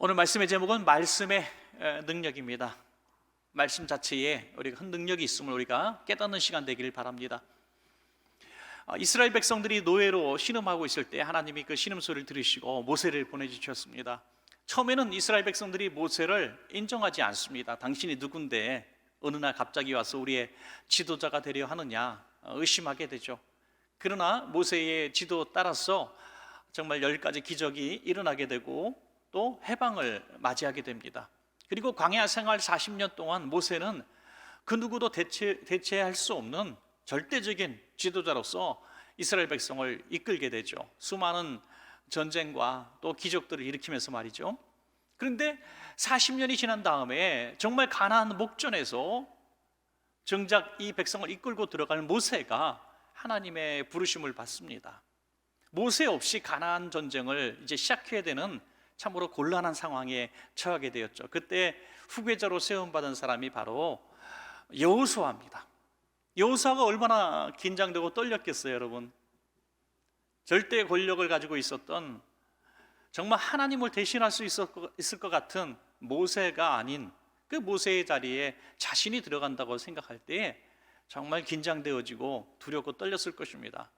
오늘 말씀의 제목은 말씀의 능력입니다. 말씀 자체에 우리가 큰 능력이 있음을 우리가 깨닫는 시간 되기를 바랍니다. 이스라엘 백성들이 노예로 신음하고 있을 때 하나님이 그 신음소리를 들으시고 모세를 보내주셨습니다. 처음에는 이스라엘 백성들이 모세를 인정하지 않습니다. 당신이 누군데 어느 날 갑자기 와서 우리의 지도자가 되려 하느냐 의심하게 되죠. 그러나 모세의 지도 따라서 정말 10가지 기적이 일어나게 되고 또 해방을 맞이하게 됩니다. 그리고 광야 생활 40년 동안 모세는 그 누구도 대체할 수 없는 절대적인 지도자로서 이스라엘 백성을 이끌게 되죠. 수많은 전쟁과 또 기적들을 일으키면서 말이죠. 그런데 40년이 지난 다음에 정말 가나안 목전에서 정작 이 백성을 이끌고 들어갈 모세가 하나님의 부르심을 받습니다. 모세 없이 가나안 전쟁을 이제 시작해야 되는 참으로 곤란한 상황에 처하게 되었죠. 그때 후계자로 세움받은 사람이 바로 여호수아입니다. 여호수아가 얼마나 긴장되고 떨렸겠어요, 여러분. 절대 권력을 가지고 있었던, 정말 하나님을 대신할 수 있을 것 같은 모세가 아닌 그 모세의 자리에 자신이 들어간다고 생각할 때 정말 긴장되어지고 두렵고 떨렸을 것입니다.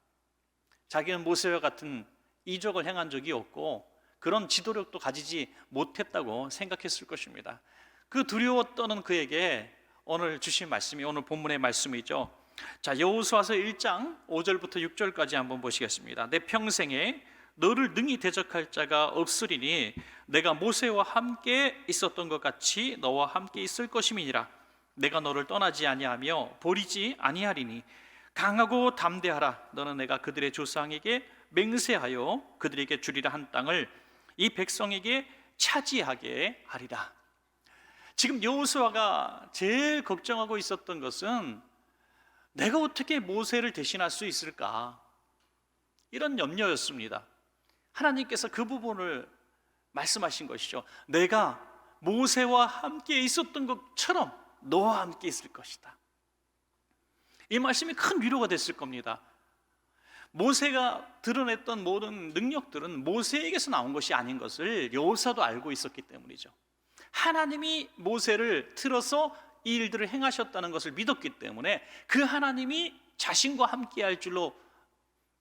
자기는 모세와 같은 이적을 행한 적이 없고 그런 지도력도 가지지 못했다고 생각했을 것입니다. 그 두려워 떠는 그에게 오늘 주신 말씀이 오늘 본문의 말씀이죠. 자, 여호수아서 1장 5절부터 6절까지 한번 보시겠습니다. 내 평생에 너를 능히 대적할 자가 없으리니 내가 모세와 함께 있었던 것 같이 너와 함께 있을 것임이니라. 내가 너를 떠나지 아니하며 버리지 아니하리니 강하고 담대하라. 너는 내가 그들의 조상에게 맹세하여 그들에게 주리라 한 땅을 이 백성에게 차지하게 하리라. 지금 여호수아가 제일 걱정하고 있었던 것은 내가 어떻게 모세를 대신할 수 있을까? 이런 염려였습니다. 하나님께서 그 부분을 말씀하신 것이죠. 내가 모세와 함께 있었던 것처럼 너와 함께 있을 것이다. 이 말씀이 큰 위로가 됐을 겁니다. 모세가 드러냈던 모든 능력들은 모세에게서 나온 것이 아닌 것을 여호수아도 알고 있었기 때문이죠. 하나님이 모세를 틀어서 이 일들을 행하셨다는 것을 믿었기 때문에 그 하나님이 자신과 함께 할 줄로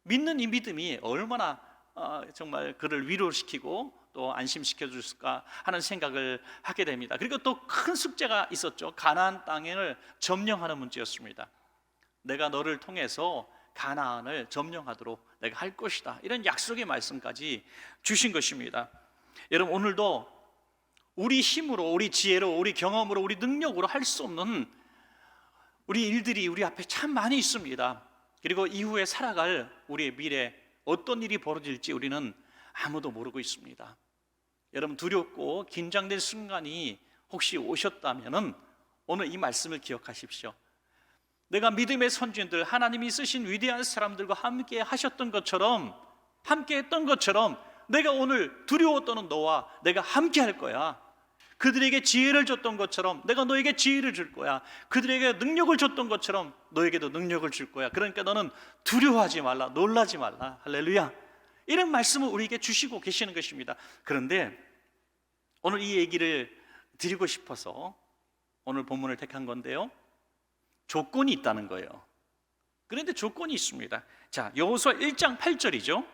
믿는 이 믿음이 얼마나 정말 그를 위로시키고 또 안심시켜 줬을까 하는 생각을 하게 됩니다. 그리고 또 큰 숙제가 있었죠. 가나안 땅을 점령하는 문제였습니다. 내가 너를 통해서 가나안을 점령하도록 내가 할 것이다. 이런 약속의 말씀까지 주신 것입니다. 여러분, 오늘도 우리 힘으로, 우리 지혜로, 우리 경험으로, 우리 능력으로 할 수 없는 우리 일들이 우리 앞에 참 많이 있습니다. 그리고 이후에 살아갈 우리의 미래, 어떤 일이 벌어질지 우리는 아무도 모르고 있습니다. 여러분, 두렵고 긴장된 순간이 혹시 오셨다면 오늘 이 말씀을 기억하십시오. 내가 믿음의 선진들, 하나님이 쓰신 위대한 사람들과 함께 하셨던 것처럼, 함께 했던 것처럼 내가 오늘 두려워 떠는 너와 내가 함께 할 거야. 그들에게 지혜를 줬던 것처럼 내가 너에게 지혜를 줄 거야. 그들에게 능력을 줬던 것처럼 너에게도 능력을 줄 거야. 그러니까 너는 두려워하지 말라, 놀라지 말라. 할렐루야. 이런 말씀을 우리에게 주시고 계시는 것입니다. 그런데 오늘 이 얘기를 드리고 싶어서 오늘 본문을 택한 건데요, 조건이 있다는 거예요. 그런데 조건이 있습니다. 자, 여호수아 1장 8절이죠.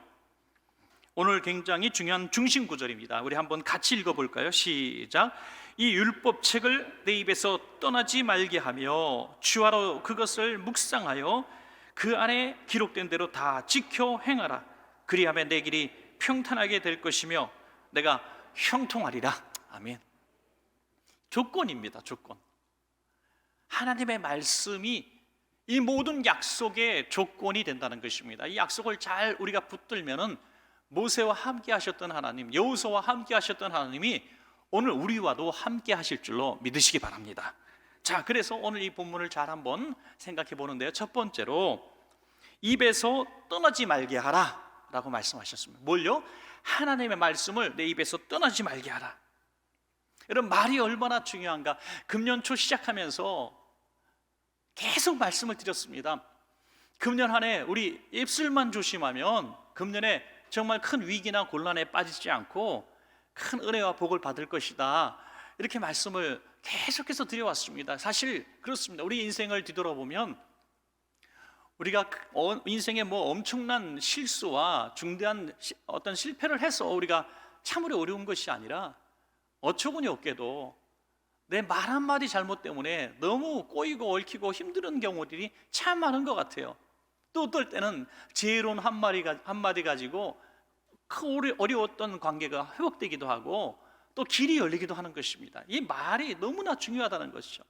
오늘 굉장히 중요한 중심 구절입니다. 우리 한번 같이 읽어볼까요? 시작. 이 율법책을 내 입에서 떠나지 말게 하며 주야로 그것을 묵상하여 그 안에 기록된 대로 다 지켜 행하라. 그리하면 내 길이 평탄하게 될 것이며 내가 형통하리라. 아멘. 조건입니다. 조건. 하나님의 말씀이 이 모든 약속의 조건이 된다는 것입니다. 이 약속을 잘 우리가 붙들면은 모세와 함께 하셨던 하나님, 여호수아와 함께 하셨던 하나님이 오늘 우리와도 함께 하실 줄로 믿으시기 바랍니다. 자, 그래서 오늘 이 본문을 잘 한번 생각해 보는데요, 첫 번째로 입에서 떠나지 말게 하라 라고 말씀하셨습니다. 뭘요? 하나님의 말씀을 내 입에서 떠나지 말게 하라. 여러분, 말이 얼마나 중요한가. 금년 초 시작하면서 계속 말씀을 드렸습니다. 금년 한 해 우리 입술만 조심하면 금년에 정말 큰 위기나 곤란에 빠지지 않고 큰 은혜와 복을 받을 것이다, 이렇게 말씀을 계속해서 드려왔습니다. 사실 그렇습니다. 우리 인생을 뒤돌아보면 우리가 인생에 뭐 엄청난 실수와 중대한 어떤 실패를 해서 우리가 참으로 어려운 것이 아니라 어처구니 없게도 내 말 한마디 잘못 때문에 너무 꼬이고 얽히고 힘든 경우들이 참 많은 것 같아요. 또 어떨 때는 지혜로운 한마디 가지고 어려웠던 관계가 회복되기도 하고 또 길이 열리기도 하는 것입니다. 이 말이 너무나 중요하다는 것이죠.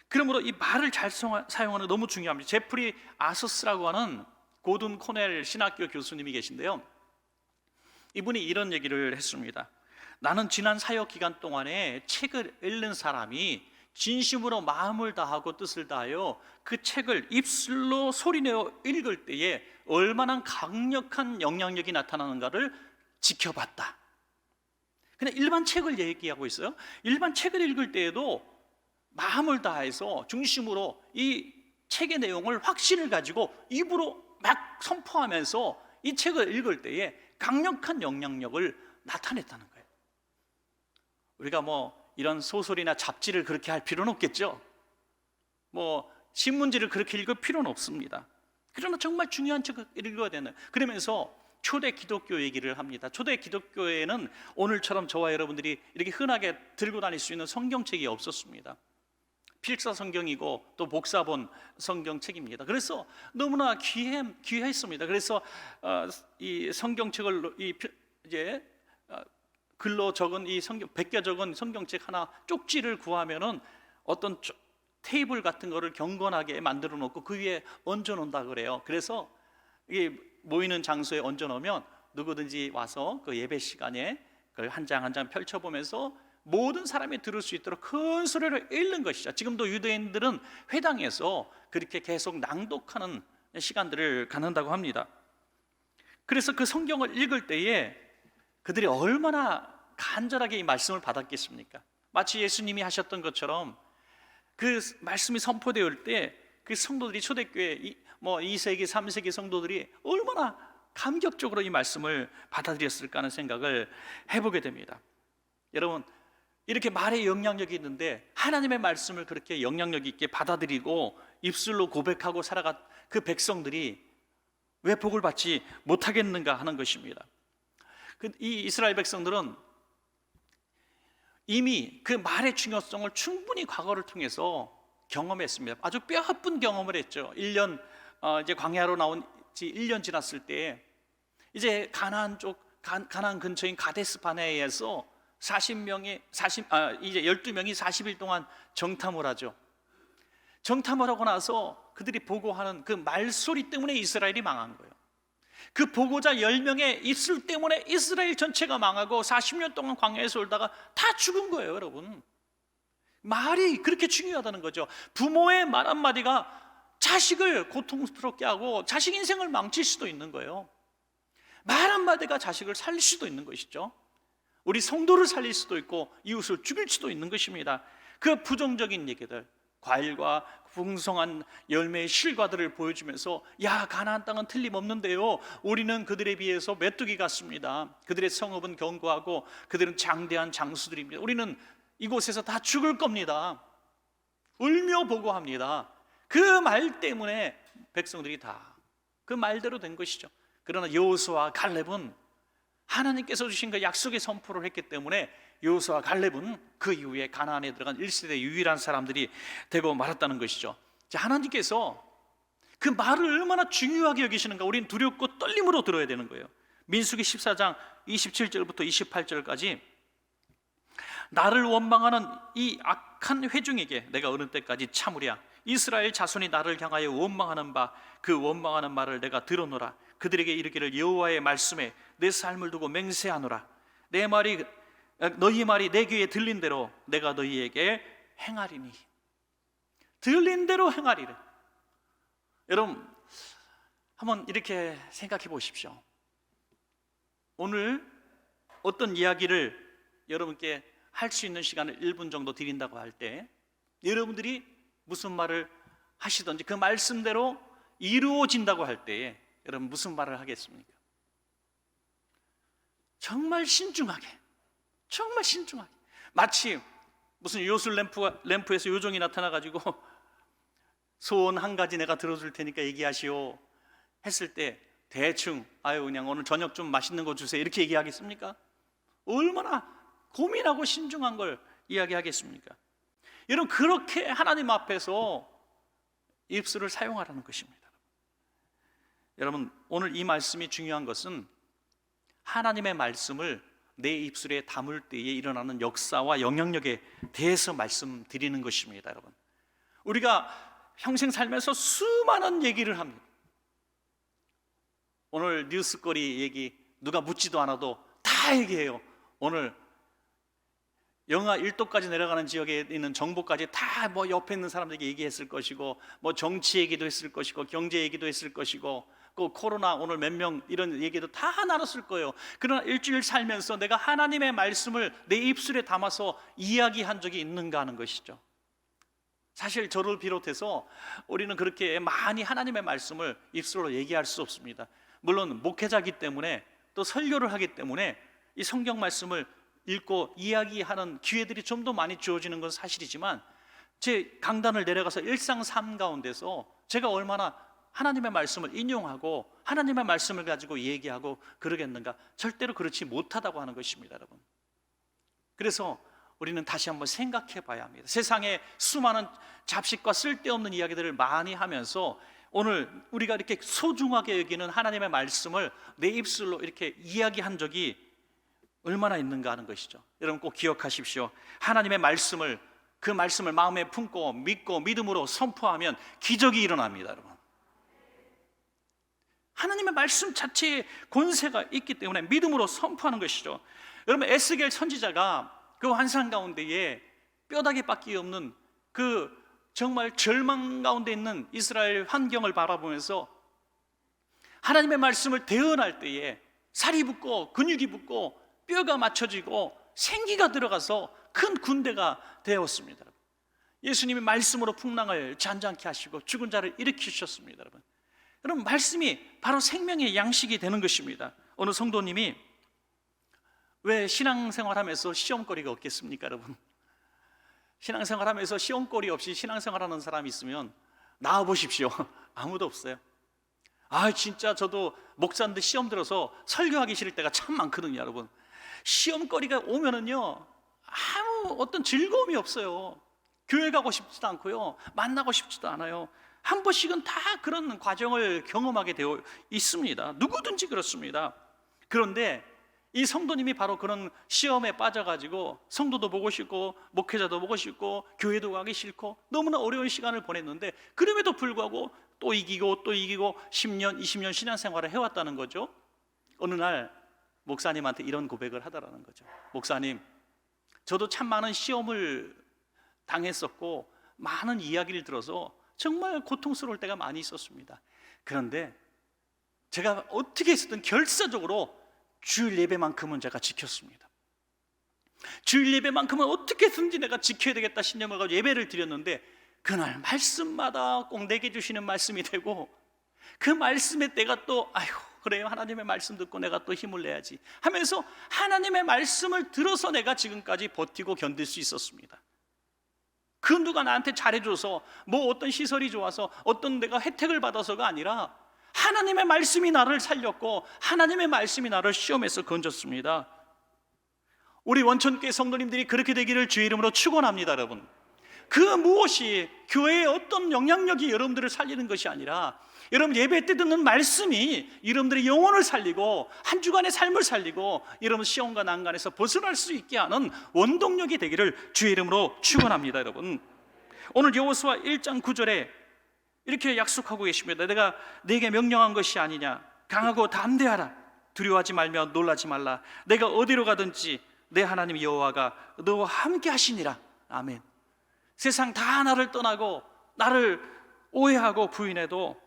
그러므로 이 말을 잘 사용하는 게 너무 중요합니다. 제프리 아서스라고 하는 고든 코넬 신학교 교수님이 계신데요, 이분이 이런 얘기를 했습니다. 나는 지난 사역 기간 동안에 책을 읽는 사람이 진심으로 마음을 다하고 뜻을 다하여 그 책을 입술로 소리내어 읽을 때에 얼마나 강력한 영향력이 나타나는가를 지켜봤다. 그냥 일반 책을 얘기하고 있어요. 일반 책을 읽을 때에도 마음을 다해서 중심으로 이 책의 내용을 확신을 가지고 입으로 막 선포하면서 이 책을 읽을 때에 강력한 영향력을 나타냈다는 거예요. 우리가 뭐 이런 소설이나 잡지를 그렇게 할 필요는 없겠죠. 뭐 신문지를 그렇게 읽을 필요는 없습니다. 그러나 정말 중요한 책을 읽어야 되는, 그러면서 초대 기독교 얘기를 합니다. 초대 기독교에는 오늘처럼 저와 여러분들이 이렇게 흔하게 들고 다닐 수 있는 성경책이 없었습니다. 필사 성경이고 또 복사본 성경책입니다. 그래서 너무나 귀했습니다. 그래서 이 성경책을 이제 글로 적은 이 베껴 적은 성경책 하나 쪽지를 구하면은 어떤 테이블 같은 거를 경건하게 만들어 놓고 그 위에 얹어 놓는다 그래요. 그래서 이게 모이는 장소에 얹어 놓으면 누구든지 와서 그 예배 시간에 그걸 한 장 한 장 펼쳐보면서 모든 사람이 들을 수 있도록 큰 소리로 읽는 것이죠. 지금도 유대인들은 회당에서 그렇게 계속 낭독하는 시간들을 갖는다고 합니다. 그래서 그 성경을 읽을 때에 그들이 얼마나 간절하게 이 말씀을 받았겠습니까? 마치 예수님이 하셨던 것처럼 그 말씀이 선포되올 때 그 성도들이, 초대교회 뭐 2세기 3세기 성도들이 얼마나 감격적으로 이 말씀을 받아들였을까 하는 생각을 해보게 됩니다. 여러분, 이렇게 말에 영향력이 있는데 하나님의 말씀을 그렇게 영향력 있게 받아들이고 입술로 고백하고 살아간 그 백성들이 왜 복을 받지 못하겠는가 하는 것입니다. 이 이스라엘 백성들은 이미 그 말의 중요성을 충분히 과거를 통해서 경험했습니다. 아주 뼈아픈 경험을 했죠. 1년 이제 광야로 나온 지 1년 지났을 때 이제 가나안 근처인 가데스 바네아에서 이제 12명이 40일 동안 정탐을 하죠. 정탐을 하고 나서 그들이 보고하는 그 말소리 때문에 이스라엘이 망한 거예요. 그 보고자 10명의 입술 때문에 이스라엘 전체가 망하고 40년 동안 광야에서 살다가 다 죽은 거예요, 여러분. 말이 그렇게 중요하다는 거죠. 부모의 말 한마디가 자식을 고통스럽게 하고 자식 인생을 망칠 수도 있는 거예요. 말 한마디가 자식을 살릴 수도 있는 것이죠. 우리 성도를 살릴 수도 있고 이웃을 죽일 수도 있는 것입니다. 그 부정적인 얘기들, 과일과 풍성한 열매의 실과들을 보여주면서 야, 가나안 땅은 틀림없는데요, 우리는 그들에 비해서 메뚜기 같습니다. 그들의 성읍은 견고하고 그들은 장대한 장수들입니다. 우리는 이곳에서 다 죽을 겁니다. 울며 보고합니다. 그 말 때문에 백성들이 다 그 말대로 된 것이죠. 그러나 여호수아와 갈렙은 하나님께서 주신 그 약속의 선포를 했기 때문에 여호수아와 갈렙은 그 이후에 가나안에 들어간 1세대 유일한 사람들이 되고 말았다는 것이죠. 자, 하나님께서 그 말을 얼마나 중요하게 여기시는가 우리는 두렵고 떨림으로 들어야 되는 거예요. 민수기 14장 27절부터 28절까지 나를 원망하는 이 악한 회중에게 내가 어느 때까지 참으랴. 이스라엘 자손이 나를 향하여 원망하는 바 그 원망하는 말을 내가 들어노라. 그들에게 이르기를 여호와의 말씀에 내 삶을 두고 맹세하노라. 너희 말이 내 귀에 들린 대로 내가 너희에게 행하리니. 들린 대로 행하리래. 여러분, 한번 이렇게 생각해 보십시오. 오늘 어떤 이야기를 여러분께 할 수 있는 시간을 1분 정도 드린다고 할 때 여러분들이 무슨 말을 하시든지 그 말씀대로 이루어진다고 할 때에 여러분 무슨 말을 하겠습니까? 정말 신중하게, 정말 신중하게, 마치 무슨 요술 램프에서 요정이 나타나가지고 소원 한 가지 내가 들어줄 테니까 얘기하시오 했을 때 대충 아유 그냥 오늘 저녁 좀 맛있는 거 주세요 이렇게 얘기하겠습니까? 얼마나 고민하고 신중한 걸 이야기하겠습니까? 여러분, 그렇게 하나님 앞에서 입술을 사용하라는 것입니다. 여러분, 오늘 이 말씀이 중요한 것은 하나님의 말씀을 내 입술에 담을 때에 일어나는 역사와 영향력에 대해서 말씀드리는 것입니다. 여러분, 우리가 평생 살면서 수많은 얘기를 합니다. 오늘 뉴스거리 얘기 누가 묻지도 않아도 다 얘기해요. 오늘 영하 1도까지 내려가는 지역에 있는 정보까지 다 뭐 옆에 있는 사람들에게 얘기했을 것이고, 뭐 정치 얘기도 했을 것이고, 경제 얘기도 했을 것이고, 그 코로나 오늘 몇 명 이런 얘기도 다 나눴을 거예요. 그러나 일주일 살면서 내가 하나님의 말씀을 내 입술에 담아서 이야기한 적이 있는가 하는 것이죠. 사실 저를 비롯해서 우리는 그렇게 많이 하나님의 말씀을 입술로 얘기할 수 없습니다. 물론 목회자이기 때문에 또 설교를 하기 때문에 이 성경 말씀을 읽고 이야기하는 기회들이 좀 더 많이 주어지는 건 사실이지만, 제 강단을 내려가서 일상 삶 가운데서 제가 얼마나 하나님의 말씀을 인용하고 하나님의 말씀을 가지고 얘기하고 그러겠는가? 절대로 그렇지 못하다고 하는 것입니다, 여러분. 그래서 우리는 다시 한번 생각해 봐야 합니다. 세상에 수많은 잡식과 쓸데없는 이야기들을 많이 하면서 오늘 우리가 이렇게 소중하게 여기는 하나님의 말씀을 내 입술로 이렇게 이야기한 적이 얼마나 있는가 하는 것이죠. 여러분, 꼭 기억하십시오. 하나님의 말씀을, 그 말씀을 마음에 품고 믿고 믿음으로 선포하면 기적이 일어납니다, 여러분. 하나님의 말씀 자체에 권세가 있기 때문에 믿음으로 선포하는 것이죠. 여러분, 에스겔 선지자가 그 환상 가운데에 뼈다귀밖에 없는 그 정말 절망 가운데 있는 이스라엘 환경을 바라보면서 하나님의 말씀을 대언할 때에 살이 붙고 근육이 붙고 뼈가 맞춰지고 생기가 들어가서 큰 군대가 되었습니다. 예수님이 말씀으로 풍랑을 잔잔케 하시고 죽은 자를 일으키셨습니다. 여러분, 말씀이 바로 생명의 양식이 되는 것입니다. 어느 성도님이 왜 신앙생활하면서 시험거리가 없겠습니까, 여러분? 신앙생활하면서 시험거리 없이 신앙생활하는 사람이 있으면 나와보십시오. 아무도 없어요. 아, 진짜 저도 목사인데 시험 들어서 설교하기 싫을 때가 참 많거든요, 여러분. 시험거리가 오면은요, 아무 어떤 즐거움이 없어요. 교회 가고 싶지도 않고요, 만나고 싶지도 않아요. 한 번씩은 다 그런 과정을 경험하게 되어 있습니다. 누구든지 그렇습니다. 그런데 이 성도님이 바로 그런 시험에 빠져가지고 성도도 보고 싶고 목회자도 보고 싶고 교회도 가기 싫고 너무나 어려운 시간을 보냈는데, 그럼에도 불구하고 또 이기고 또 이기고 10년, 20년 신앙생활을 해왔다는 거죠. 어느 날 목사님한테 이런 고백을 하더라는 거죠. 목사님, 저도 참 많은 시험을 당했었고 많은 이야기를 들어서 정말 고통스러울 때가 많이 있었습니다. 그런데 제가 어떻게 했든 결사적으로 주일 예배만큼은 제가 지켰습니다. 주일 예배만큼은 어떻게든지 내가 지켜야 되겠다 신념을 가지고 예배를 드렸는데, 그날 말씀마다 꼭 내게 주시는 말씀이 되고, 그 말씀에 내가 또 아유 그래요, 하나님의 말씀 듣고 내가 또 힘을 내야지 하면서 하나님의 말씀을 들어서 내가 지금까지 버티고 견딜 수 있었습니다. 그 누가 나한테 잘해줘서 뭐 어떤 시설이 좋아서 어떤 내가 혜택을 받아서가 아니라 하나님의 말씀이 나를 살렸고 하나님의 말씀이 나를 시험에서 건졌습니다. 우리 원천교회 성도님들이 그렇게 되기를 주의 이름으로 축원합니다. 여러분, 그 무엇이 교회의 어떤 영향력이 여러분들을 살리는 것이 아니라 여러분 예배 때 듣는 말씀이 여러분들의 영혼을 살리고 한 주간의 삶을 살리고 여러분 시험과 난간에서 벗어날 수 있게 하는 원동력이 되기를 주의 이름으로 축원합니다. 여러분, 오늘 여호수아 1장 9절에 이렇게 약속하고 계십니다. 내가 네게 명령한 것이 아니냐, 강하고 담대하라, 두려워하지 말며 놀라지 말라, 내가 어디로 가든지 내 하나님 여호와가 너와 함께 하시니라. 아멘. 세상 다 나를 떠나고 나를 오해하고 부인해도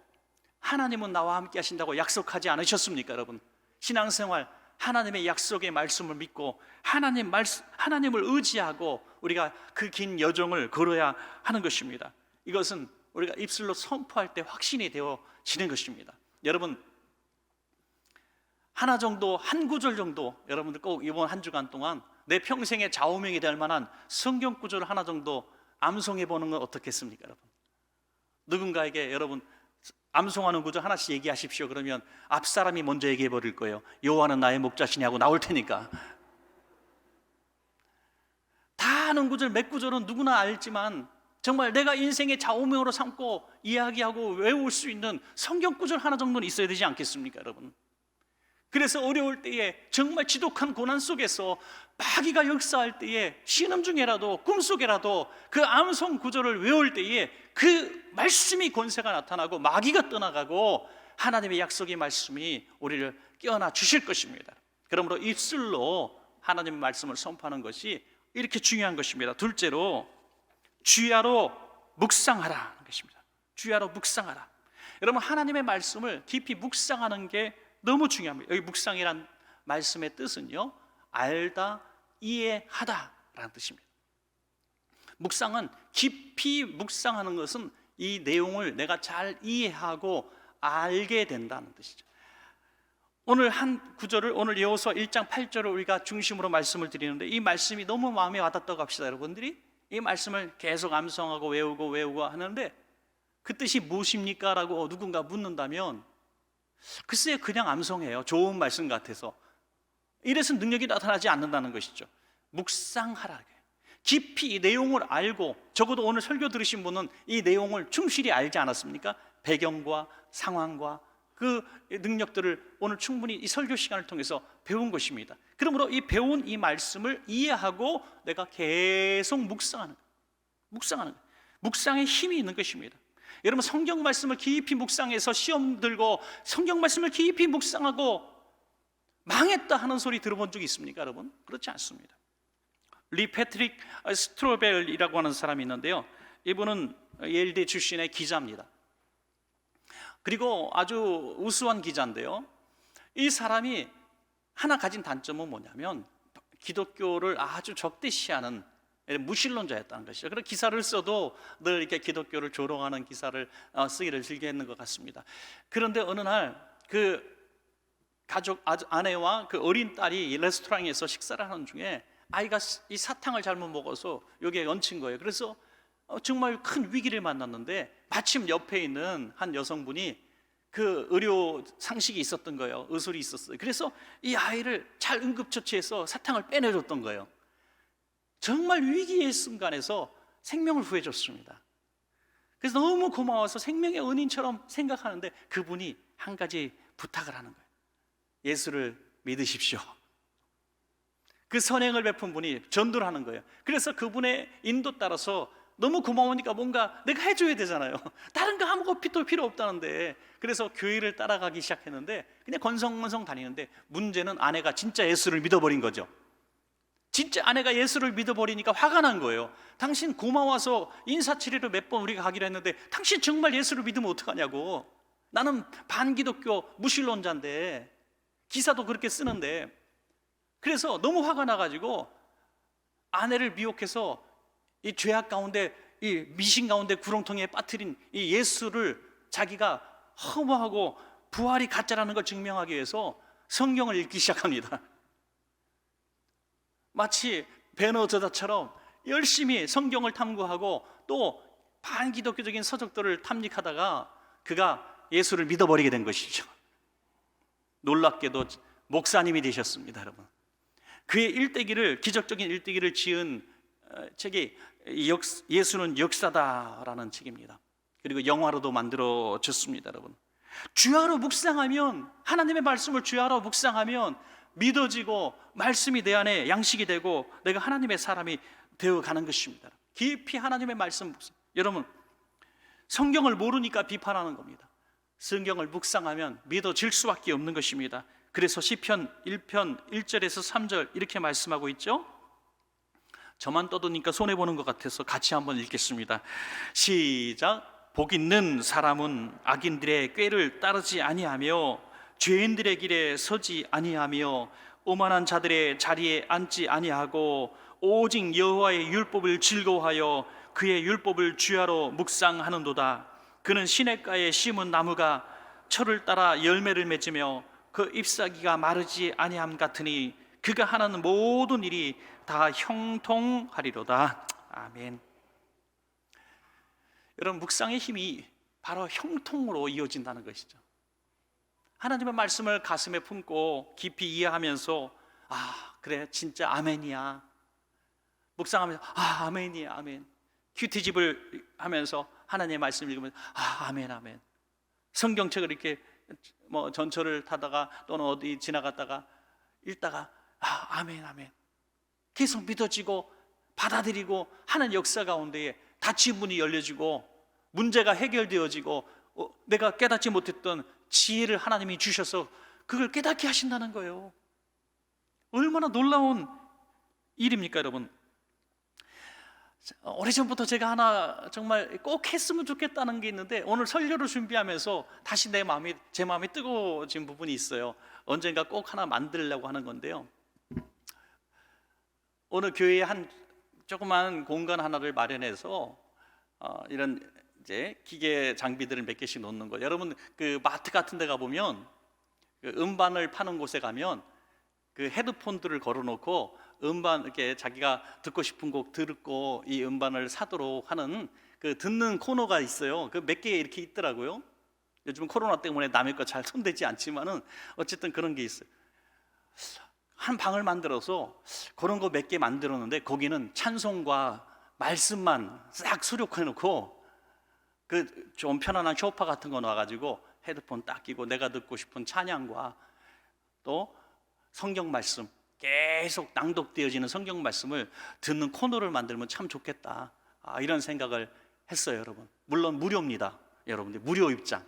하나님은 나와 함께 하신다고 약속하지 않으셨습니까? 여러분, 신앙생활 하나님의 약속의 말씀을 믿고 하나님을 의지하고 우리가 그 긴 여정을 걸어야 하는 것입니다. 이것은 우리가 입술로 선포할 때 확신이 되어지는 것입니다. 여러분, 하나 정도, 한 구절 정도, 여러분들 꼭 이번 한 주간 동안 내 평생의 좌우명이 될 만한 성경 구절 하나 정도 암송해 보는 건 어떻겠습니까, 여러분? 누군가에게 여러분 암송하는 구절 하나씩 얘기하십시오. 그러면 앞 사람이 먼저 얘기해 버릴 거예요. 여호와는 나의 목자시니 하고 나올 테니까. 다 아는 구절 몇 구절은 누구나 알지만 정말 내가 인생의 좌우명으로 삼고 이야기하고 외울 수 있는 성경 구절 하나 정도는 있어야 되지 않겠습니까, 여러분? 그래서 어려울 때에, 정말 지독한 고난 속에서 마귀가 역사할 때에, 신음중에라도 꿈속에라도 그 암송 구절을 외울 때에 그 말씀이 권세가 나타나고 마귀가 떠나가고 하나님의 약속의 말씀이 우리를 깨어나 주실 것입니다. 그러므로 입술로 하나님의 말씀을 선포하는 것이 이렇게 중요한 것입니다. 둘째로 주야로 묵상하라는 것입니다. 주야로 묵상하라. 여러분, 하나님의 말씀을 깊이 묵상하는 게 너무 중요합니다. 여기 묵상이란 말씀의 뜻은요, 알다, 이해하다라는 뜻입니다. 묵상은, 깊이 묵상하는 것은 이 내용을 내가 잘 이해하고 알게 된다는 뜻이죠. 오늘 한 구절을, 오늘 여호수아 1장 8절을 우리가 중심으로 말씀을 드리는데, 이 말씀이 너무 마음에 와닿다고 합시다. 여러분들이 이 말씀을 계속 암송하고 외우고 하는데 그 뜻이 무엇입니까? 라고 누군가 묻는다면 글쎄 그냥 암송해요. 좋은 말씀 같아서. 이래서 능력이 나타나지 않는다는 것이죠. 묵상하라. 깊이 이 내용을 알고, 적어도 오늘 설교 들으신 분은 이 내용을 충실히 알지 않았습니까? 배경과 상황과 그 능력들을 오늘 충분히 이 설교 시간을 통해서 배운 것입니다. 그러므로 이 배운 이 말씀을 이해하고 내가 계속 묵상하는 거예요. 묵상에 힘이 있는 것입니다. 여러분, 성경 말씀을 깊이 묵상해서 시험 들고 성경 말씀을 깊이 묵상하고 망했다 하는 소리 들어본 적 있습니까, 여러분? 그렇지 않습니다. 리 패트릭 스트로벨이라고 하는 사람이 있는데요, 이분은 예일대 출신의 기자입니다. 그리고 아주 우수한 기자인데요, 이 사람이 하나 가진 단점은 뭐냐면 기독교를 아주 적대시하는 무신론자였다는 것이죠. 그래서 기사를 써도 늘 이렇게 기독교를 조롱하는 기사를 쓰기를 즐겨했는 것 같습니다. 그런데 어느 날 그 가족 아내와 그 어린 딸이 레스토랑에서 식사를 하는 중에 아이가 이 사탕을 잘못 먹어서 여기에 얹힌 거예요. 그래서 정말 큰 위기를 만났는데 마침 옆에 있는 한 여성분이 그 의료 상식이 있었던 거예요. 의술이 있었어요. 그래서 이 아이를 잘 응급처치해서 사탕을 빼내줬던 거예요. 정말 위기의 순간에서 생명을 구해줬습니다. 그래서 너무 고마워서 생명의 은인처럼 생각하는데 그분이 한 가지 부탁을 하는 거예요. 예수를 믿으십시오. 그 선행을 베푼 분이 전도를 하는 거예요. 그래서 그분의 인도 따라서 너무 고마우니까 뭔가 내가 해줘야 되잖아요. 다른 거 아무것도 필요 없다는데. 그래서 교회를 따라가기 시작했는데 그냥 건성건성 다니는데, 문제는 아내가 진짜 예수를 믿어버린 거죠. 진짜 아내가 예수를 믿어버리니까 화가 난 거예요. 당신 고마워서 인사치레로 몇 번 우리가 가기로 했는데 당신 정말 예수를 믿으면 어떡하냐고. 나는 반기독교 무신론자인데, 기사도 그렇게 쓰는데. 그래서 너무 화가 나가지고 아내를 미혹해서 이 죄악 가운데, 이 미신 가운데 구렁텅이에 빠뜨린 이 예수를 자기가 허무하고 부활이 가짜라는 걸 증명하기 위해서 성경을 읽기 시작합니다. 마치 배너 저자처럼 열심히 성경을 탐구하고 또 반기독교적인 서적들을 탐닉하다가 그가 예수를 믿어버리게 된 것이죠. 놀랍게도 목사님이 되셨습니다, 여러분. 그의 일대기를, 기적적인 일대기를 지은 책이 예수는 역사다라는 책입니다. 그리고 영화로도 만들어졌습니다, 여러분. 주야로 묵상하면, 하나님의 말씀을 주야로 묵상하면 믿어지고 말씀이 내 안에 양식이 되고 내가 하나님의 사람이 되어가는 것입니다. 깊이 하나님의 말씀 묵상. 여러분, 성경을 모르니까 비판하는 겁니다. 성경을 묵상하면 믿어질 수밖에 없는 것입니다. 그래서 시편 1편 1절에서 3절 이렇게 말씀하고 있죠. 저만 떠드니까 손해보는 것 같아서 같이 한번 읽겠습니다. 시작. 복 있는 사람은 악인들의 꾀를 따르지 아니하며 죄인들의 길에 서지 아니하며 오만한 자들의 자리에 앉지 아니하고 오직 여호와의 율법을 즐거워하여 그의 율법을 주야로 묵상하는도다. 그는 시냇가에 심은 나무가 철을 따라 열매를 맺으며 그 잎사귀가 마르지 아니함 같으니 그가 하는 모든 일이 다 형통하리로다. 아멘. 여러분, 묵상의 힘이 바로 형통으로 이어진다는 것이죠. 하나님의 말씀을 가슴에 품고 깊이 이해하면서 그래, 진짜 아멘이야. 묵상하면서 아멘이야, 아멘. 큐티집을 하면서 하나님의 말씀을 읽으면서 아멘, 아멘. 성경책을 이렇게 전철을 타다가 또는 어디 지나갔다가 읽다가 아멘, 아멘. 계속 믿어지고 받아들이고 하는 역사 가운데에 닫힌 문이 열려지고 문제가 해결되어지고 내가 깨닫지 못했던 지혜를 하나님이 주셔서 그걸 깨닫게 하신다는 거예요. 얼마나 놀라운 일입니까, 여러분? 오래전부터 제가 하나 정말 꼭 했으면 좋겠다는 게 있는데 오늘 설교를 준비하면서 다시 제 마음이 뜨거워진 부분이 있어요. 언젠가 꼭 하나 만들려고 하는 건데요. 어느 교회에 한 조그만 공간 하나를 마련해서 이런 이제 기계 장비들을 몇 개씩 놓는 거예요. 여러분, 그 마트 같은 데 가보면 그 음반을 파는 곳에 가면 그 헤드폰들을 걸어놓고 음반 이렇게 자기가 듣고 싶은 곡 듣고 이 음반을 사도록 하는 그 듣는 코너가 있어요. 그 몇 개 이렇게 있더라고요. 요즘 코로나 때문에 남의 거 잘 손대지 않지만은 어쨌든 그런 게 있어요. 한 방을 만들어서 그런 거 몇 개 만들었는데 거기는 찬송과 말씀만 싹 수록해 놓고 그 좀 편안한 소파 같은 거 놔가지고 헤드폰 딱 끼고 내가 듣고 싶은 찬양과 또 성경 말씀 계속 낭독되어지는 성경 말씀을 듣는 코너를 만들면 참 좋겠다, 이런 생각을 했어요. 여러분, 물론 무료입니다. 여러분들 무료 입장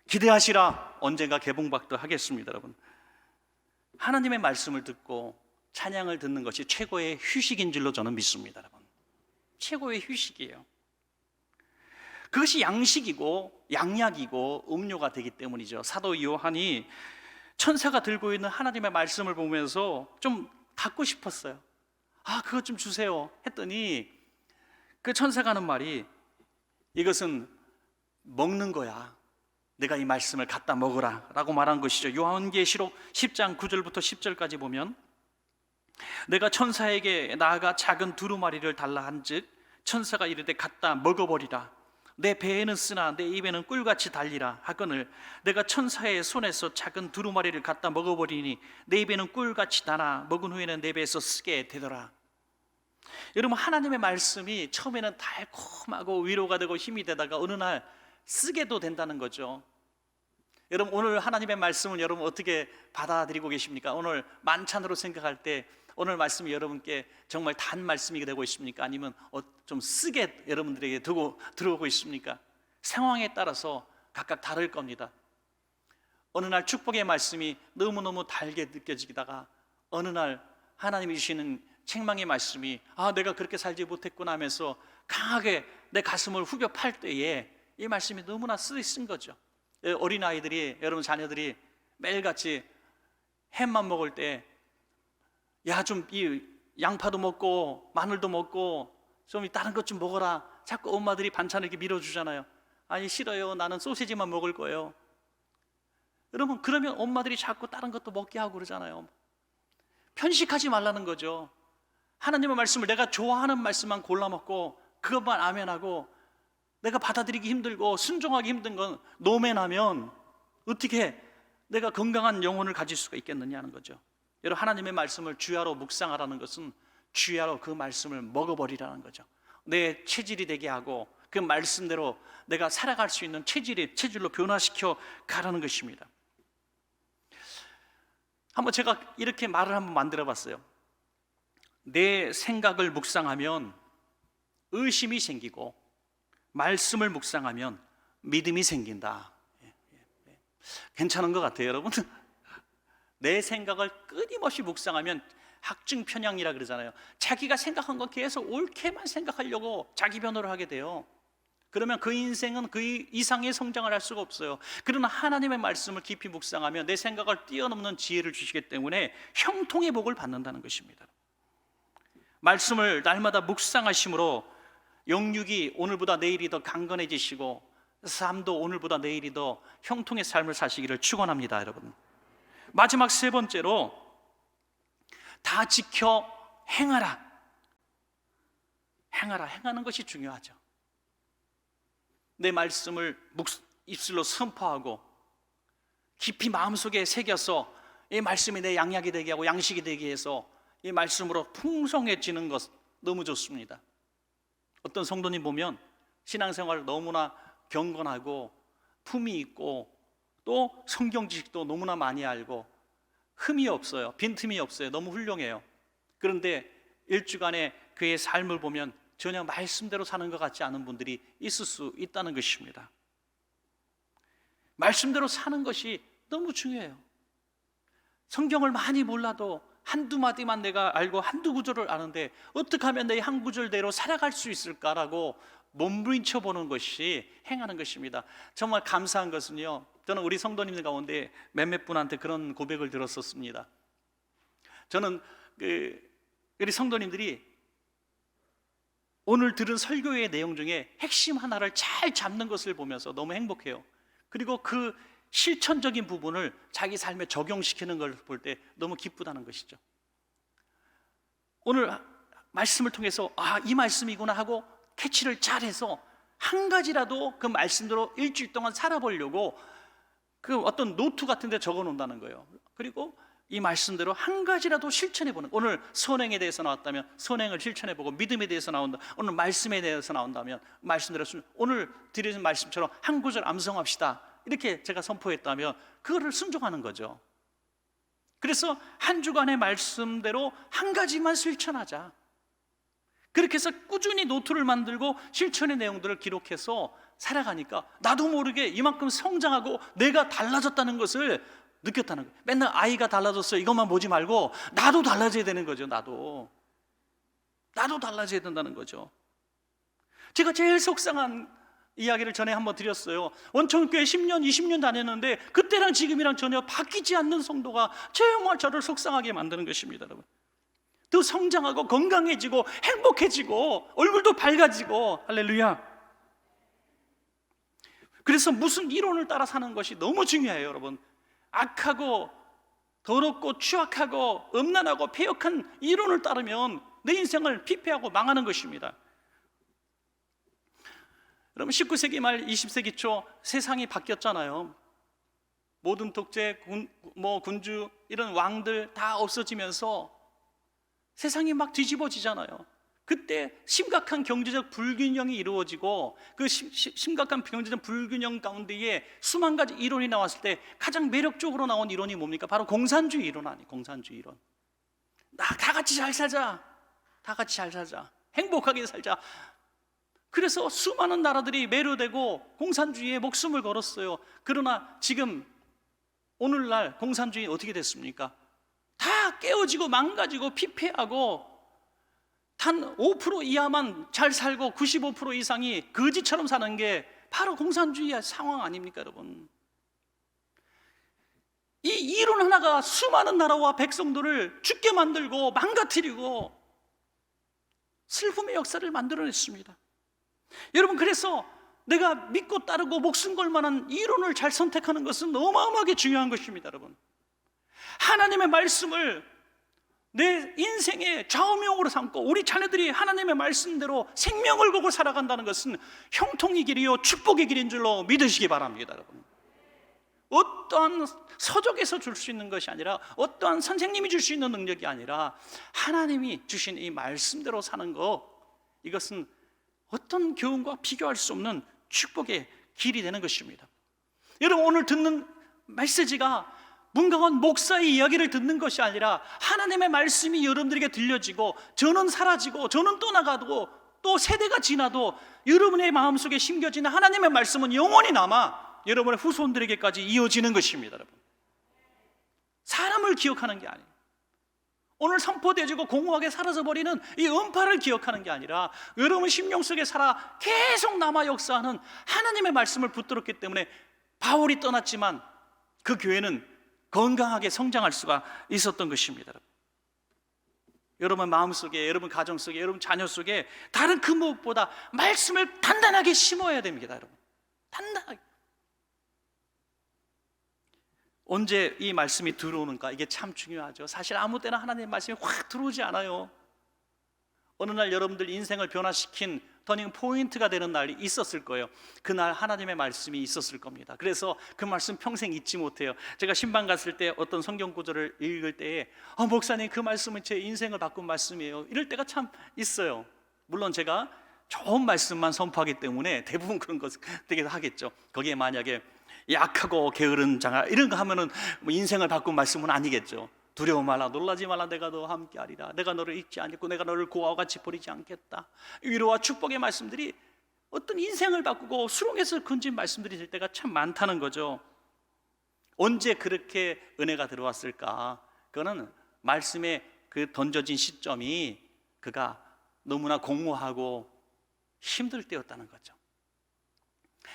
기대하시라. 언젠가 개봉박도 하겠습니다. 여러분, 하나님의 말씀을 듣고 찬양을 듣는 것이 최고의 휴식인 줄로 저는 믿습니다. 여러분, 최고의 휴식이에요. 그것이 양식이고 양약이고 음료가 되기 때문이죠. 사도 요한이 천사가 들고 있는 하나님의 말씀을 보면서 좀 갖고 싶었어요. 그것 좀 주세요 했더니 그 천사가 하는 말이 이것은 먹는 거야. 내가 이 말씀을 갖다 먹으라 라고 말한 것이죠. 요한계시록 10장 9절부터 10절까지 보면 내가 천사에게 나아가 작은 두루마리를 달라 한즉 천사가 이르되 갖다 먹어버리라. 내 배에는 쓰나 내 입에는 꿀같이 달리라 하거늘 내가 천사의 손에서 작은 두루마리를 갖다 먹어버리니 내 입에는 꿀같이 달아 먹은 후에는 내 배에서 쓰게 되더라. 여러분, 하나님의 말씀이 처음에는 달콤하고 위로가 되고 힘이 되다가 어느 날 쓰게도 된다는 거죠. 여러분, 오늘 하나님의 말씀을 여러분 어떻게 받아들이고 계십니까? 오늘 만찬으로 생각할 때 오늘 말씀이 여러분께 정말 단 말씀이 되고 있습니까? 아니면 좀 쓰게 여러분들에게 들어오고 있습니까? 상황에 따라서 각각 다를 겁니다. 어느 날 축복의 말씀이 너무너무 달게 느껴지다가 어느 날 하나님이 주시는 책망의 말씀이 내가 그렇게 살지 못했구나 하면서 강하게 내 가슴을 후벼 팔 때에 이 말씀이 너무나 쓰인 거죠. 어린아이들이, 여러분 자녀들이 매일같이 햄만 먹을 때 좀 이 양파도 먹고 마늘도 먹고 좀 다른 것 좀 먹어라. 자꾸 엄마들이 반찬을 이렇게 밀어주잖아요. 아니 싫어요, 나는 소시지만 먹을 거예요. 여러분, 그러면 엄마들이 자꾸 다른 것도 먹게 하고 그러잖아요. 편식하지 말라는 거죠. 하나님의 말씀을 내가 좋아하는 말씀만 골라 먹고 그것만 아멘하고 내가 받아들이기 힘들고 순종하기 힘든 건 노맨하면 어떻게 내가 건강한 영혼을 가질 수가 있겠느냐는 거죠. 여러분, 하나님의 말씀을 주야로 묵상하라는 것은 주야로 그 말씀을 먹어버리라는 거죠. 내 체질이 되게 하고 그 말씀대로 내가 살아갈 수 있는 체질로 변화시켜 가라는 것입니다. 한번 제가 이렇게 말을 한번 만들어 봤어요. 내 생각을 묵상하면 의심이 생기고 말씀을 묵상하면 믿음이 생긴다. 괜찮은 것 같아요, 여러분. 내 생각을 끊임없이 묵상하면 학증편향이라 그러잖아요. 자기가 생각한 거 계속 옳게만 생각하려고 자기 변호를 하게 돼요. 그러면 그 인생은 그 이상의 성장을 할 수가 없어요. 그러나 하나님의 말씀을 깊이 묵상하면 내 생각을 뛰어넘는 지혜를 주시기 때문에 형통의 복을 받는다는 것입니다. 말씀을 날마다 묵상하심으로 영육이 오늘보다 내일이 더 강건해지시고 삶도 오늘보다 내일이 더 형통의 삶을 사시기를 축원합니다, 여러분. 마지막 세 번째로 다 지켜 행하라. 행하는 것이 중요하죠. 내 말씀을 입술로 선포하고 깊이 마음속에 새겨서 이 말씀이 내 양약이 되게 하고 양식이 되게 해서 이 말씀으로 풍성해지는 것 너무 좋습니다. 어떤 성도님 보면 신앙생활 너무나 경건하고 품이 있고 또 성경 지식도 너무나 많이 알고 흠이 없어요. 빈틈이 없어요. 너무 훌륭해요. 그런데 일주간에 그의 삶을 보면 전혀 말씀대로 사는 것 같지 않은 분들이 있을 수 있다는 것입니다. 말씀대로 사는 것이 너무 중요해요. 성경을 많이 몰라도 한두 마디만 내가 알고 한두 구절을 아는데 어떻게 하면 내 한 구절대로 살아갈 수 있을까라고 몸부림쳐 보는 것이 행하는 것입니다. 정말 감사한 것은요, 저는 우리 성도님들 가운데 몇몇 분한테 그런 고백을 들었었습니다. 저는 우리 성도님들이 오늘 들은 설교의 내용 중에 핵심 하나를 잘 잡는 것을 보면서 너무 행복해요. 그리고 그 실천적인 부분을 자기 삶에 적용시키는 걸 볼 때 너무 기쁘다는 것이죠. 오늘 말씀을 통해서 이 말씀이구나 하고 캐치를 잘해서 한 가지라도 그 말씀대로 일주일 동안 살아보려고 그 어떤 노트 같은 데 적어 놓는다는 거예요. 그리고 이 말씀대로 한 가지라도 실천해보는, 오늘 선행에 대해서 나왔다면 선행을 실천해보고, 믿음에 대해서 나온다, 오늘 말씀에 대해서 나온다면 말씀대로 오늘 드리는 말씀처럼 한 구절 암송합시다, 이렇게 제가 선포했다면 그거를 순종하는 거죠. 그래서 한 주간의 말씀대로 한 가지만 실천하자. 그렇게 해서 꾸준히 노트를 만들고 실천의 내용들을 기록해서 살아가니까 나도 모르게 이만큼 성장하고 내가 달라졌다는 것을 느꼈다는 거예요. 맨날 아이가 달라졌어요 이것만 보지 말고 나도 달라져야 되는 거죠. 나도 달라져야 된다는 거죠. 제가 제일 속상한 이야기를 전에 한번 드렸어요. 원천교회 10년, 20년 다녔는데 그때랑 지금이랑 전혀 바뀌지 않는 성도가 정말 저를 속상하게 만드는 것입니다, 여러분. 더 성장하고 건강해지고 행복해지고 얼굴도 밝아지고, 할렐루야. 그래서 무슨 이론을 따라 사는 것이 너무 중요해요, 여러분. 악하고 더럽고 추악하고 음란하고 폐역한 이론을 따르면 내 인생을 피폐하고 망하는 것입니다. 여러분, 19세기 말 20세기 초 세상이 바뀌었잖아요. 모든 독재, 군주 이런 왕들 다 없어지면서 세상이 막 뒤집어지잖아요. 그때 심각한 경제적 불균형이 이루어지고 그 심각한 경제적 불균형 가운데에 수만 가지 이론이 나왔을 때 가장 매력적으로 나온 이론이 뭡니까? 바로 공산주의 이론 아니에요. 공산주의 이론. 다 같이 잘 살자. 다 같이 잘 살자. 행복하게 살자. 그래서 수많은 나라들이 매료되고 공산주의에 목숨을 걸었어요. 그러나 지금 오늘날 공산주의 어떻게 됐습니까? 다 깨어지고 망가지고 피폐하고 단 5% 이하만 잘 살고 95% 이상이 거지처럼 사는 게 바로 공산주의 상황 아닙니까, 여러분? 이 이론 하나가 수많은 나라와 백성들을 죽게 만들고 망가뜨리고 슬픔의 역사를 만들어냈습니다. 여러분, 그래서 내가 믿고 따르고 목숨 걸 만한 이론을 잘 선택하는 것은 어마어마하게 중요한 것입니다, 여러분. 하나님의 말씀을 내 인생의 좌우명으로 삼고 우리 자녀들이 하나님의 말씀대로 생명을 보고 살아간다는 것은 형통의 길이요 축복의 길인 줄로 믿으시기 바랍니다, 여러분. 어떠한 서적에서 줄 수 있는 것이 아니라, 어떠한 선생님이 줄 수 있는 능력이 아니라 하나님이 주신 이 말씀대로 사는 것, 이것은 어떤 교훈과 비교할 수 없는 축복의 길이 되는 것입니다. 여러분, 오늘 듣는 메시지가 문강원 목사의 이야기를 듣는 것이 아니라 하나님의 말씀이 여러분들에게 들려지고 저는 사라지고 저는 떠나가고 또 세대가 지나도 여러분의 마음속에 심겨지는 하나님의 말씀은 영원히 남아 여러분의 후손들에게까지 이어지는 것입니다, 여러분. 사람을 기억하는 게 아니에요. 오늘 선포되어지고 공허하게 사라져버리는 이 음파를 기억하는 게 아니라 여러분 심령 속에 살아 계속 남아 역사하는 하나님의 말씀을 붙들었기 때문에 바울이 떠났지만 그 교회는 건강하게 성장할 수가 있었던 것입니다. 여러분 마음속에, 여러분 가정 속에, 여러분 자녀 속에 다른 그 무엇보다 말씀을 단단하게 심어야 됩니다, 여러분. 단단하게. 언제 이 말씀이 들어오는가, 이게 참 중요하죠. 사실 아무 때나 하나님의 말씀이 확 들어오지 않아요. 어느 날 여러분들 인생을 변화시킨 터닝 포인트가 되는 날이 있었을 거예요. 그날 하나님의 말씀이 있었을 겁니다. 그래서 그 말씀 평생 잊지 못해요. 제가 신방 갔을 때 어떤 성경 구절을 읽을 때에 목사님, 그 말씀은 제 인생을 바꾼 말씀이에요, 이럴 때가 참 있어요. 물론 제가 좋은 말씀만 선포하기 때문에 대부분 그런 것 되게 하겠죠. 거기에 만약에 약하고 게으른 자가 이런 거 하면은 뭐 인생을 바꾼 말씀은 아니겠죠. 두려워 말라, 놀라지 말라, 내가 너와 함께하리라, 내가 너를 잊지 않겠고 내가 너를 고아와 같이 버리지 않겠다. 위로와 축복의 말씀들이 어떤 인생을 바꾸고 수렁에서 건진 말씀들이 될 때가 참 많다는 거죠. 언제 그렇게 은혜가 들어왔을까? 그거는 말씀에 그 던져진 시점이 그가 너무나 공허하고 힘들 때였다는 거죠.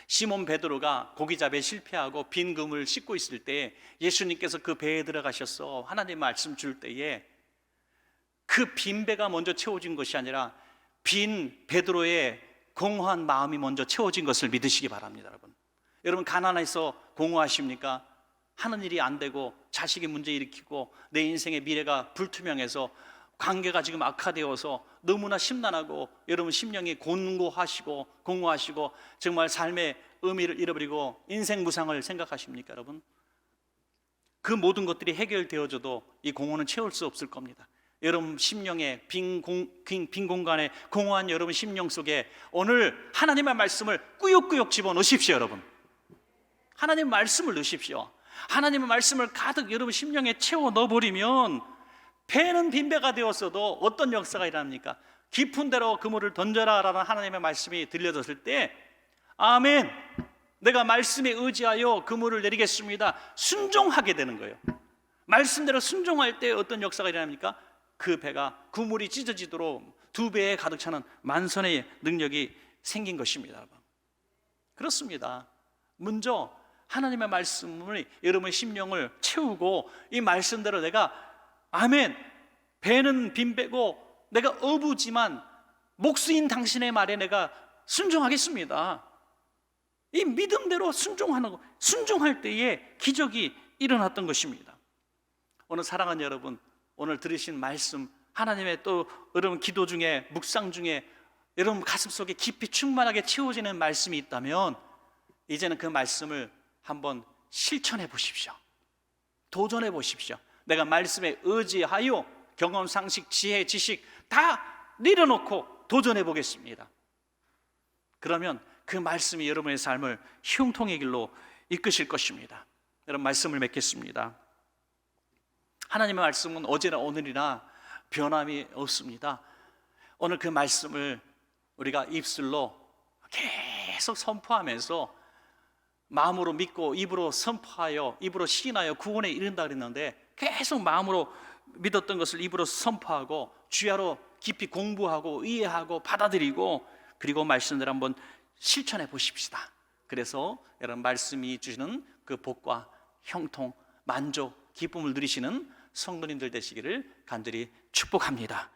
시몬 베드로가 고기잡이에 실패하고 빈 그물 씻고 있을 때 예수님께서 그 배에 들어가셔서 하나님의 말씀 줄 때에 그 빈 배가 먼저 채워진 것이 아니라 빈 베드로의 공허한 마음이 먼저 채워진 것을 믿으시기 바랍니다. 여러분, 여러분 가난해서 공허하십니까? 하는 일이 안 되고 자식이 문제 일으키고 내 인생의 미래가 불투명해서 관계가 지금 악화되어서 너무나 심란하고 여러분 심령이 곤고하시고 공허하시고 정말 삶의 의미를 잃어버리고 인생 무상을 생각하십니까? 여러분, 그 모든 것들이 해결되어져도 이 공허는 채울 수 없을 겁니다. 여러분 심령의 빈 공간에 공허한 여러분 심령 속에 오늘 하나님의 말씀을 꾸역꾸역 집어넣으십시오. 여러분, 하나님의 말씀을 넣으십시오. 하나님의 말씀을 가득 여러분 심령에 채워 넣어버리면 배는 빈배가 되었어도 어떤 역사가 일어납니까? 깊은 데로 그물을 던져라 라는 하나님의 말씀이 들려졌을 때 아멘, 내가 말씀에 의지하여 그물을 내리겠습니다, 순종하게 되는 거예요. 말씀대로 순종할 때 어떤 역사가 일어납니까? 그 배가 그물이 찢어지도록 두 배에 가득 차는 만선의 능력이 생긴 것입니다. 여러분, 그렇습니다. 먼저 하나님의 말씀을 여러분의 심령을 채우고 이 말씀대로 내가 아멘, 배는 빈배고 내가 어부지만 목수인 당신의 말에 내가 순종하겠습니다. 이 믿음대로 순종하는 거, 순종할 때에 기적이 일어났던 것입니다. 오늘 사랑하는 여러분, 오늘 들으신 말씀, 하나님의 또 여러분 기도 중에 묵상 중에 여러분 가슴속에 깊이 충만하게 채워지는 말씀이 있다면 이제는 그 말씀을 한번 실천해 보십시오. 도전해 보십시오. 내가 말씀에 의지하여 경험, 상식, 지혜, 지식 다 내려놓고 도전해 보겠습니다. 그러면 그 말씀이 여러분의 삶을 형통의 길로 이끄실 것입니다. 여러분, 말씀을 맺겠습니다. 하나님의 말씀은 어제나 오늘이나 변함이 없습니다. 오늘 그 말씀을 우리가 입술로 계속 선포하면서 마음으로 믿고 입으로 선포하여 입으로 시인하여 구원에 이른다 그랬는데 계속 마음으로 믿었던 것을 입으로 선포하고 주야로 깊이 공부하고 이해하고 받아들이고 그리고 말씀을 한번 실천해 보십시다. 그래서 여러분 말씀이 주시는 그 복과 형통, 만족, 기쁨을 누리시는 성도님들 되시기를 간절히 축복합니다.